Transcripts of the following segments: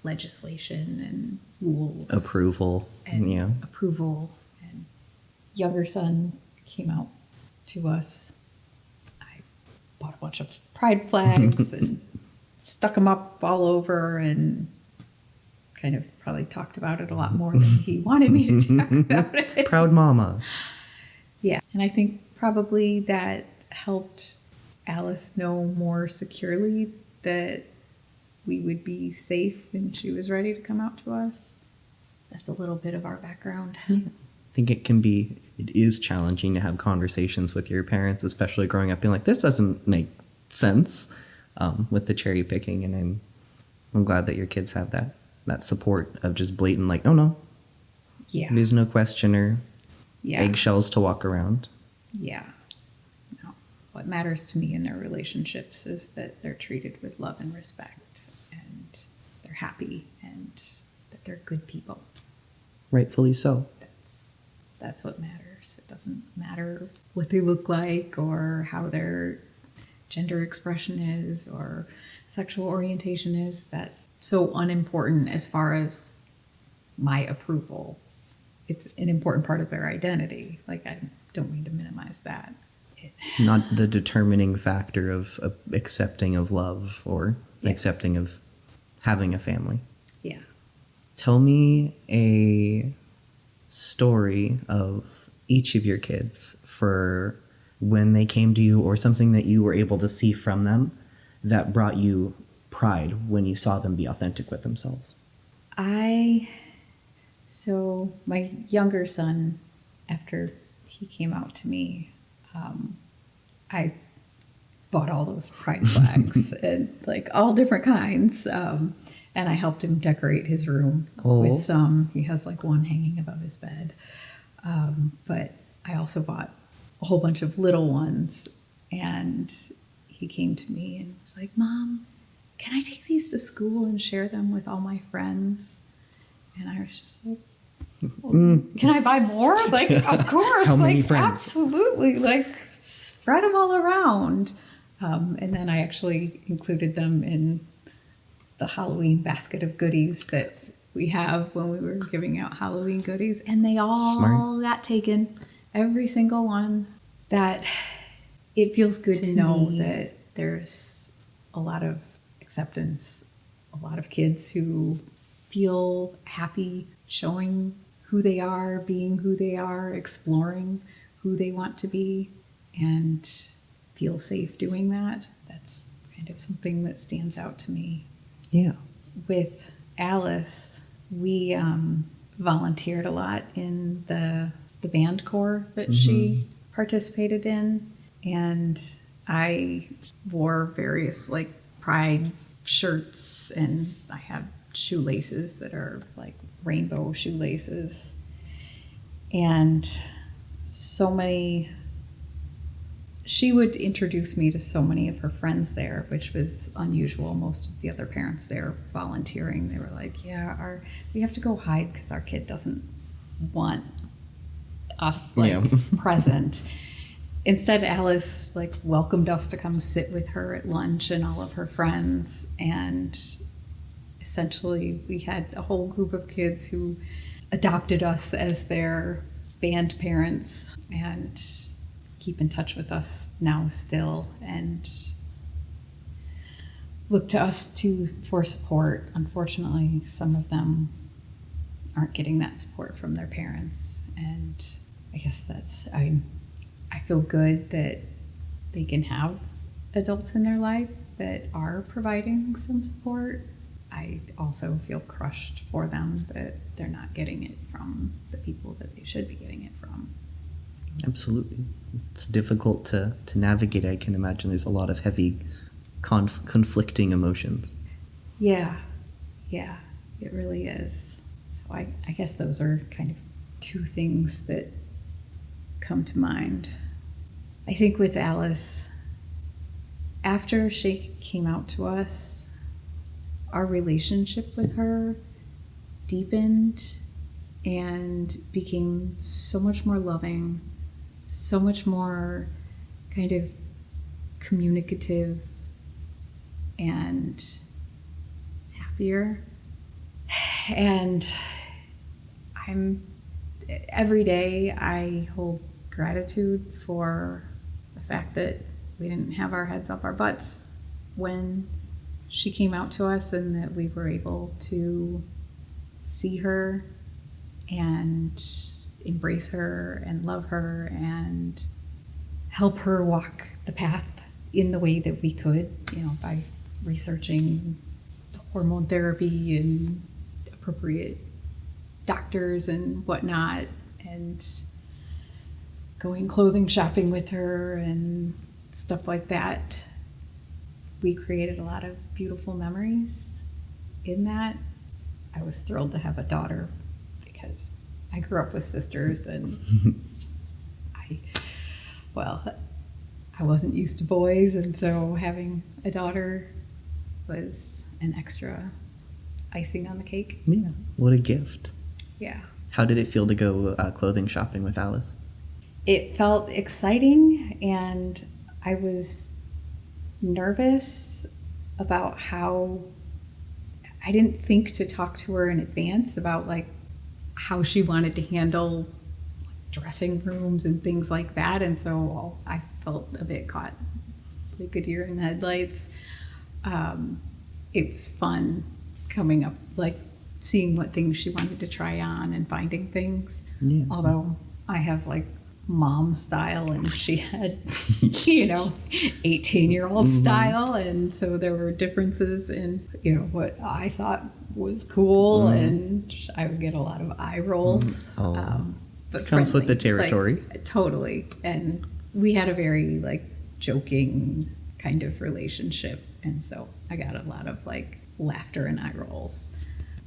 legislation and rules. Approval. And approval. And younger son came out to us. I bought a bunch of pride flags and stuck them up all over and kind of probably talked about it a lot more than he wanted me to talk about it. Proud mama. Yeah. And I think probably that helped Alice know more securely that we would be safe when she was ready to come out to us. That's a little bit of our background. Yeah. I think it is challenging to have conversations with your parents, especially growing up being like, this doesn't make sense, with the cherry picking. And I'm glad that your kids have that support of just blatant, like, no. Yeah. There's no question or eggshells to walk around. Yeah. No. What matters to me in their relationships is that they're treated with love and respect and they're happy and that they're good people. Rightfully so. That's what matters. It doesn't matter what they look like or how their gender expression is or sexual orientation is. That's so unimportant as far as my approval. It's an important part of their identity. Like, I don't mean to minimize that. Not the determining factor of accepting of love or accepting of having a family. Yeah. Tell me a story of each of your kids for when they came to you or something that you were able to see from them that brought you pride when you saw them be authentic with themselves. So my younger son, after he came out to me, I bought all those pride flags and like all different kinds. And I helped him decorate his room with some. He has like one hanging above his bed. But I also bought a whole bunch of little ones. And he came to me and was like, Mom, can I take these to school and share them with all my friends? And I was just like, well, can I buy more? Like, of course. How many like, friends? Absolutely. Like, spread them all around. And then I actually included them in the Halloween basket of goodies that we have when we were giving out Halloween goodies. And they all got taken. Every single one. That it feels good to know that there's a lot of acceptance, a lot of kids who feel happy showing who they are, being who they are, exploring who they want to be, and feel safe doing that. That's kind of something that stands out to me. Yeah. With Alice, we volunteered a lot in the band corps that she participated in, and I wore various like pride shirts, and I have shoelaces that are like rainbow shoelaces, and she would introduce me to so many of her friends there, which was unusual. Most of the other parents there volunteering, they were like, we have to go hide because our kid doesn't want us present. Instead, Alice like welcomed us to come sit with her at lunch and all of her friends, and essentially we had a whole group of kids who adopted us as their band parents and keep in touch with us now still and look to us for support. Unfortunately, some of them aren't getting that support from their parents, and I guess I feel good that they can have adults in their life that are providing some support. I also feel crushed for them that they're not getting it from the people that they should be getting it from. Absolutely. It's difficult to navigate. I can imagine there's a lot of heavy conflicting emotions. Yeah, it really is. So I guess those are kind of two things that come to mind. I think with Alice, after she came out to us, our relationship with her deepened and became so much more loving, so much more kind of communicative and happier. And every day I hold gratitude for the fact that we didn't have our heads up our butts when she came out to us, and that we were able to see her and embrace her and love her and help her walk the path in the way that we could, by researching hormone therapy and appropriate doctors and whatnot, and going clothing shopping with her and stuff like that. We created a lot of beautiful memories in that. I was thrilled to have a daughter because I grew up with sisters, and I wasn't used to boys, and so having a daughter was an extra icing on the cake. Yeah, what a gift. Yeah. How did it feel to go clothing shopping with Alice? It felt exciting, and I was nervous about how I didn't think to talk to her in advance about how she wanted to handle dressing rooms and things like that, and so I felt a bit caught like a deer in the headlights. It was fun coming up, seeing what things she wanted to try on and finding things. Yeah. Although I have mom style, and she had 18-year-old style, and so there were differences in what I thought was cool, and I would get a lot of eye rolls. But comes friendly, with the territory. Totally. And we had a very joking kind of relationship, and so I got a lot of laughter and eye rolls.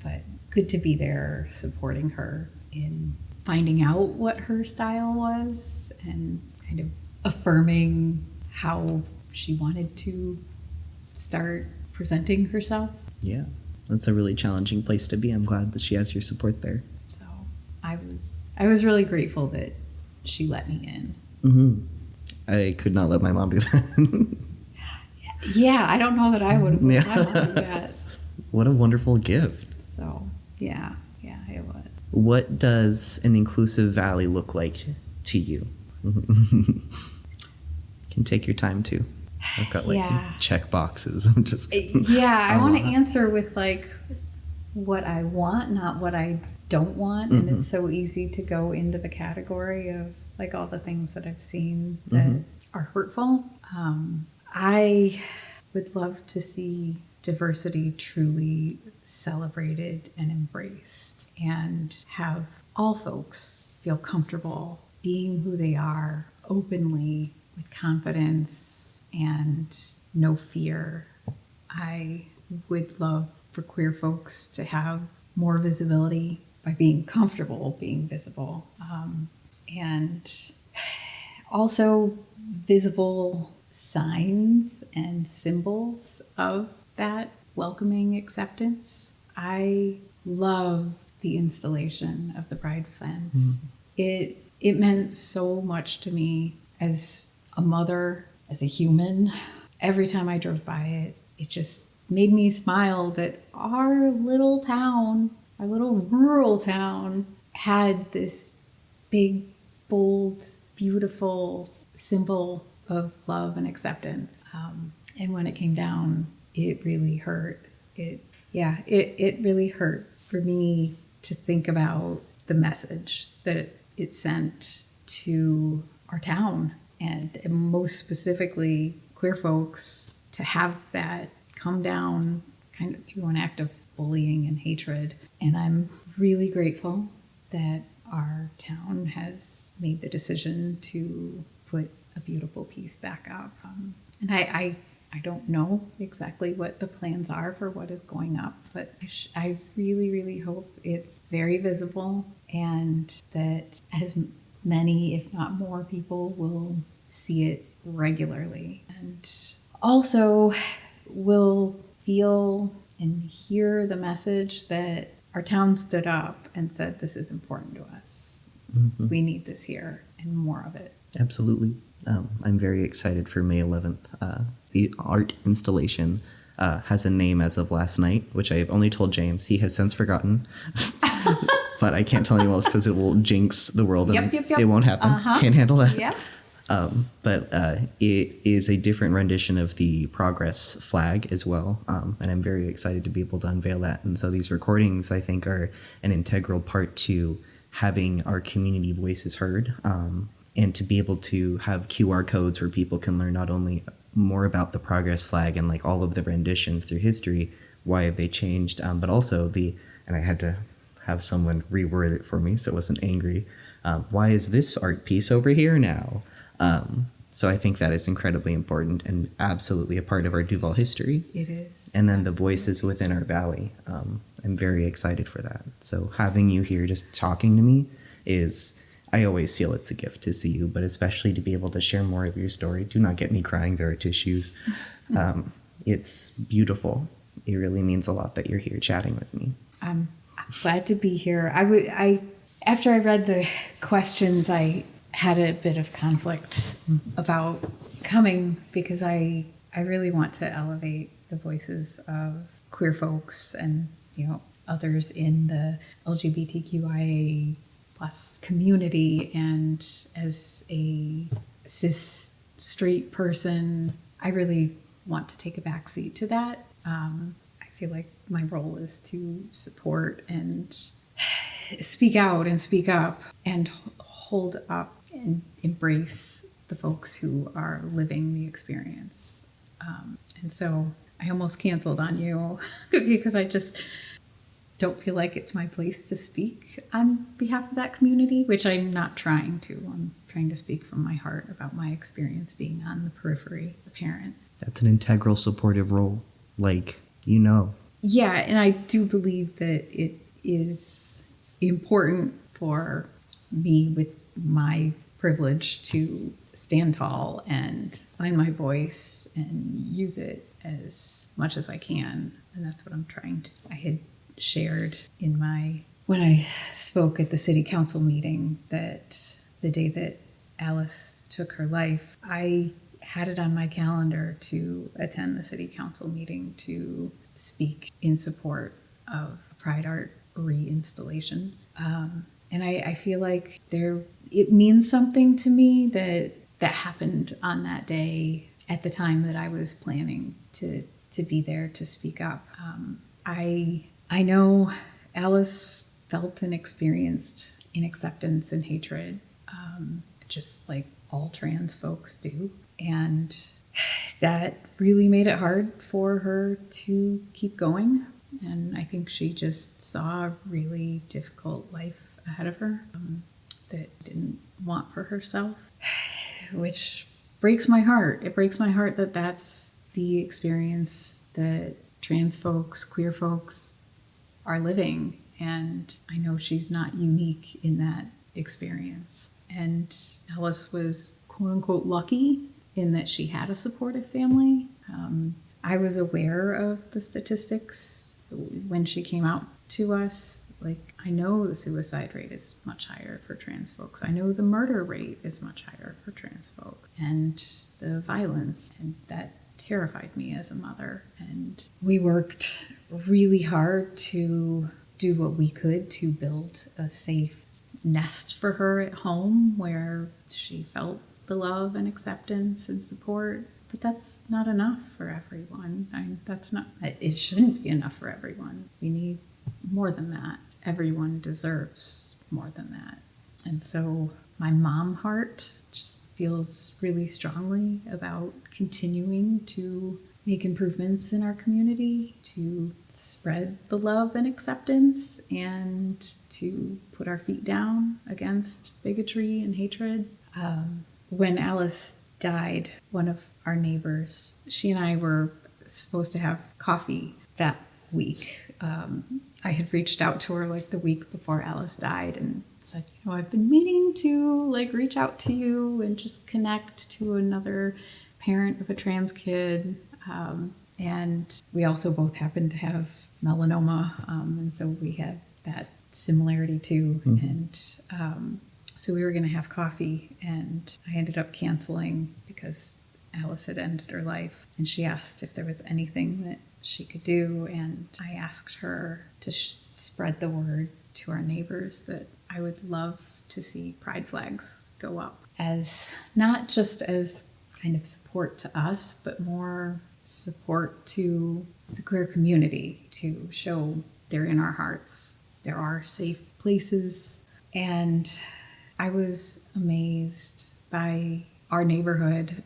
But good to be there supporting her in finding out what her style was and kind of affirming how she wanted to start presenting herself. Yeah, that's a really challenging place to be. I'm glad that she has your support there. So I was really grateful that she let me in. Mm-hmm. I could not let my mom do that. Yeah, I don't know that I would have let my mom do that. What a wonderful gift. So yeah, it was. What does an inclusive valley look like to you? You can take your time too. I've got check boxes. I'm just I want to answer with what I want, not what I don't want. And it's so easy to go into the category of all the things that I've seen that are hurtful. I would love to see diversity truly celebrated and embraced, and have all folks feel comfortable being who they are openly with confidence and no fear. I would love for queer folks to have more visibility by being comfortable being visible, and also visible signs and symbols of that welcoming acceptance. I love the installation of the Bride Fence. It meant so much to me as a mother, as a human. Every time I drove by it, it just made me smile that our little town, our little rural town, had this big, bold, beautiful symbol of love and acceptance. And when it came down, it really hurt. It really hurt for me to think about the message that it sent to our town, and most specifically queer folks, to have that come down kind of through an act of bullying and hatred. And I'm really grateful that our town has made the decision to put a beautiful piece back up. And I don't know exactly what the plans are for what is going up, but I really, really hope it's very visible, and that as many, if not more, people will see it regularly, and also will feel and hear the message that our town stood up and said, this is important to us. We need this here, and more of it. Absolutely. I'm very excited for May 11th. The art installation has a name as of last night, which I have only told James. He has since forgotten. But I can't tell anyone else because it will jinx the world and Yep. it won't happen. Can't handle that. Yeah. But it is a different rendition of the Progress flag as well. And I'm very excited to be able to unveil that. And so these recordings, I think, are an integral part to having our community voices heard, and to be able to have QR codes where people can learn not only more about the Progress flag and like all of the renditions through history, why have they changed, but also and I had to have someone reword it for me so it wasn't angry. Why is this art piece over here now? So I think that is incredibly important and absolutely a part of our Duval history. It is. And then the voices within our valley. I'm very excited for that. So having you here just talking to me I always feel it's a gift to see you, but especially to be able to share more of your story. Do not get me crying, there are tissues. It's beautiful. It really means a lot that you're here chatting with me. I'm glad to be here. After I read the questions, I had a bit of conflict about coming because I really want to elevate the voices of queer folks and, others in the LGBTQIA plus community. And as a cis straight person, I really want to take a backseat to that. I feel like my role is to support and speak out and speak up and hold up and embrace the folks who are living the experience. And so I almost canceled on you because I just don't feel like it's my place to speak on behalf of that community, which I'm not trying to. I'm trying to speak from my heart about my experience being on the periphery, the parent. That's an integral supportive role, Yeah, and I do believe that it is important for me with my privilege to stand tall and find my voice and use it as much as I can. And that's what I'm trying to. I had shared when I spoke at the city council meeting that the day that Alice took her life, I had it on my calendar to attend the city council meeting to speak in support of Pride Art reinstallation. And I feel like it means something to me that happened on that day at the time that I was planning to be there to speak up. I know Alice felt and experienced inacceptance and hatred, just like all trans folks do. And that really made it hard for her to keep going. And I think she just saw a really difficult life ahead of her that didn't want for herself, which breaks my heart. It breaks my heart that that's the experience that trans folks, queer folks are living. And I know she's not unique in that experience. And Alice was quote unquote lucky in that she had a supportive family. I was aware of the statistics when she came out to us. Like, I know the suicide rate is much higher for trans folks. I know the murder rate is much higher for trans folks, and the violence, and that terrified me as a mother. And we worked really hard to do what we could to build a safe nest for her at home where she felt the love and acceptance and support. But that's not enough for everyone. It shouldn't be enough for everyone. We need more than that. Everyone deserves more than that. And so my mom heart just feels really strongly about continuing to make improvements in our community, to spread the love and acceptance, and to put our feet down against bigotry and hatred. When Alice died, one of our neighbors, she and I were supposed to have coffee that week. I had reached out to her like the week before Alice died and said, I've been meaning to reach out to you and just connect to another parent of a trans kid. And we also both happened to have melanoma. And so we had that similarity too. Mm-hmm. And so we were going to have coffee, and I ended up canceling because Alice had ended her life, and she asked if there was anything that she could do, and I asked her to spread the word to our neighbors that I would love to see pride flags go up, as not just as kind of support to us, but more support to the queer community, to show they're in our hearts, there are safe places. And I was amazed by our neighborhood.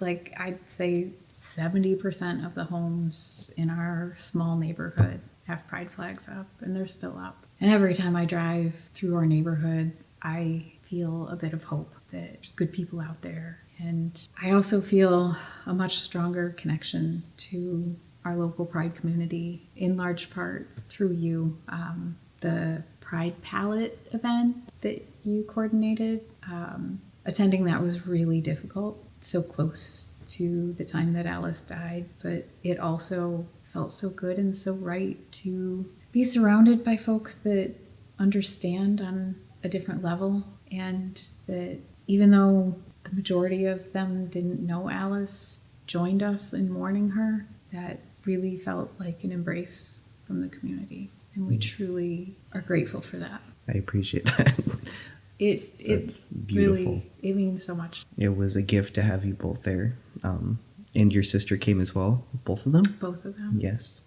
I'd say 70% of the homes in our small neighborhood have pride flags up, and they're still up. And every time I drive through our neighborhood, I feel a bit of hope that there's good people out there. And I also feel a much stronger connection to our local pride community, in large part through you. The Pride Palette event that you coordinated, attending that was really difficult, so close to the time that Alice died, but it also felt so good and so right to be surrounded by folks that understand on a different level, and that even though the majority of them didn't know Alice, joined us in mourning her, that really felt like an embrace from the community. And we truly are grateful for that. I appreciate that. It's beautiful. Really, it means so much. It was a gift to have you both there. And your sister came as well, both of them? Both of them. Yes.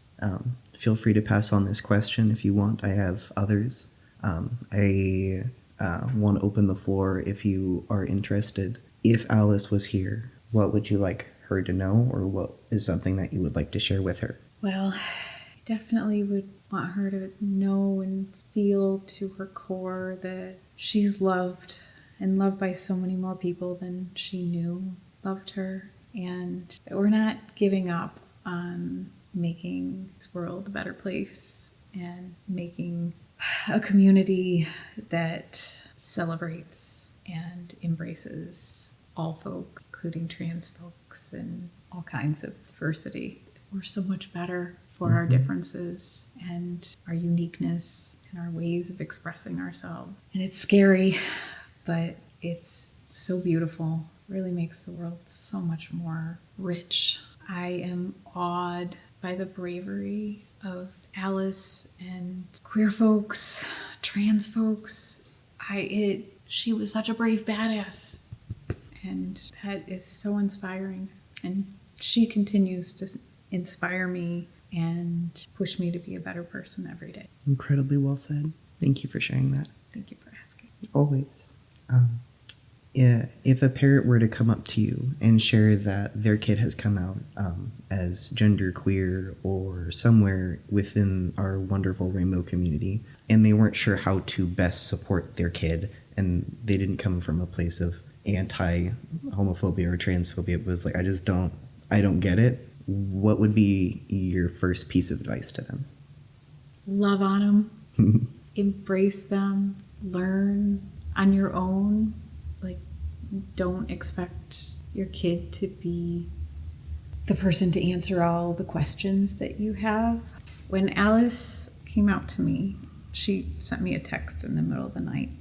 Feel free to pass on this question if you want. I have others. I want to open the floor if you are interested. If Alice was here, what would you like her to know, or what is something that you would like to share with her? Well, I definitely would want her to know and feel to her core that she's loved, and loved by so many more people than she knew loved her, and that we're not giving up on making this world a better place and making a community that celebrates and embraces all folk, including trans folks and all kinds of diversity. We're so much better for our differences and our uniqueness and our ways of expressing ourselves. And it's scary, but it's so beautiful. It really makes the world so much more rich. I am awed by the bravery of Alice and queer folks, trans folks. She was such a brave badass, and that is so inspiring. And she continues to inspire me and push me to be a better person every day. Incredibly well said. Thank you for sharing that. Thank you for asking. Always. If a parent were to come up to you and share that their kid has come out as genderqueer or somewhere within our wonderful rainbow community, and they weren't sure how to best support their kid, and they didn't come from a place of anti-homophobia or transphobia, it was like, I don't get it, what would be your first piece of advice to them? Love on them. Embrace them. Learn on your own. Don't expect your kid to be the person to answer all the questions that you have. When Alice came out to me, she sent me a text in the middle of the night.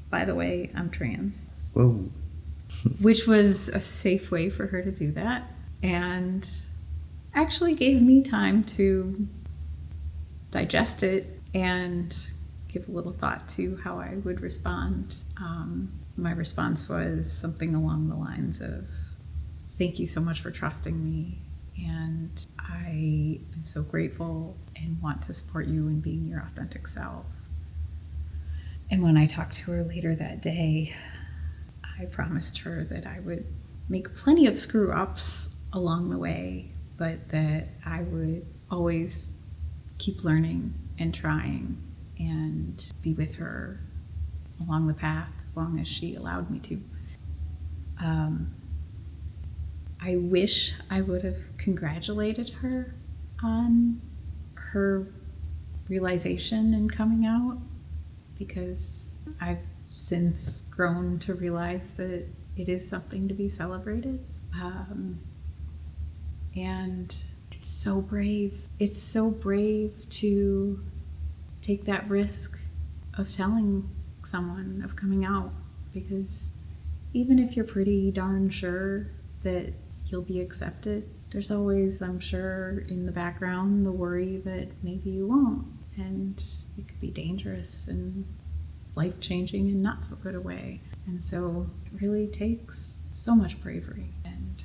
By the way, I'm trans. Whoa. Which was a safe way for her to do that, and actually gave me time to digest it and give a little thought to how I would respond. My response was something along the lines of, thank you so much for trusting me, and I am so grateful and want to support you in being your authentic self. And when I talked to her later that day, I promised her that I would make plenty of screw-ups along the way, but that I would always keep learning and trying and be with her along the path as long as she allowed me to. I wish I would have congratulated her on her realization and coming out, because I've since grown to realize that it is something to be celebrated. And it's so brave. It's so brave to take that risk of telling someone, of coming out, because even if you're pretty darn sure that you'll be accepted. There's always, I'm sure, in the background, the worry that maybe you won't. And it could be dangerous and life-changing in not so good a way. And so it really takes so much bravery. And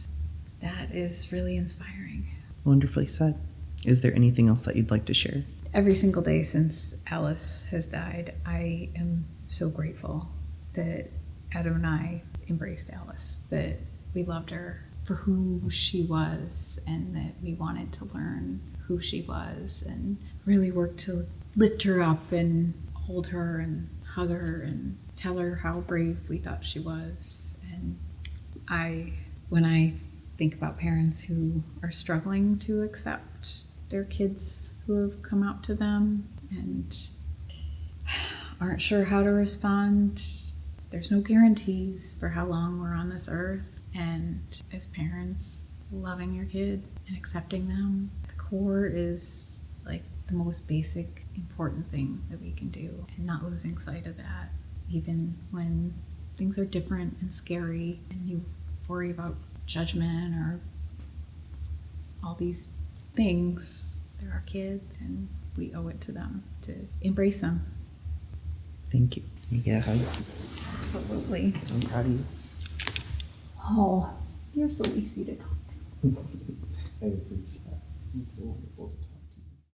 that is really inspiring. Wonderfully said. Is there anything else that you'd like to share? Every single day since Alice has died, I am so grateful that Adam and I embraced Alice, that we loved her for who she was, and that we wanted to learn who she was and really worked to lift her up and hold her and hug her and tell her how brave we thought she was. And when I think about parents who are struggling to accept their kids who have come out to them and aren't sure how to respond, there's no guarantees for how long we're on this earth. And as parents, loving your kid and accepting them, the core is like the most basic, important thing that we can do, and not losing sight of that, even when things are different and scary and you worry about judgment or all these things. They're our kids, and we owe it to them to embrace them. Thank you. Can you get a hug? Absolutely. I'm proud of you. Oh, you're so easy to talk to. I appreciate that. It's wonderful.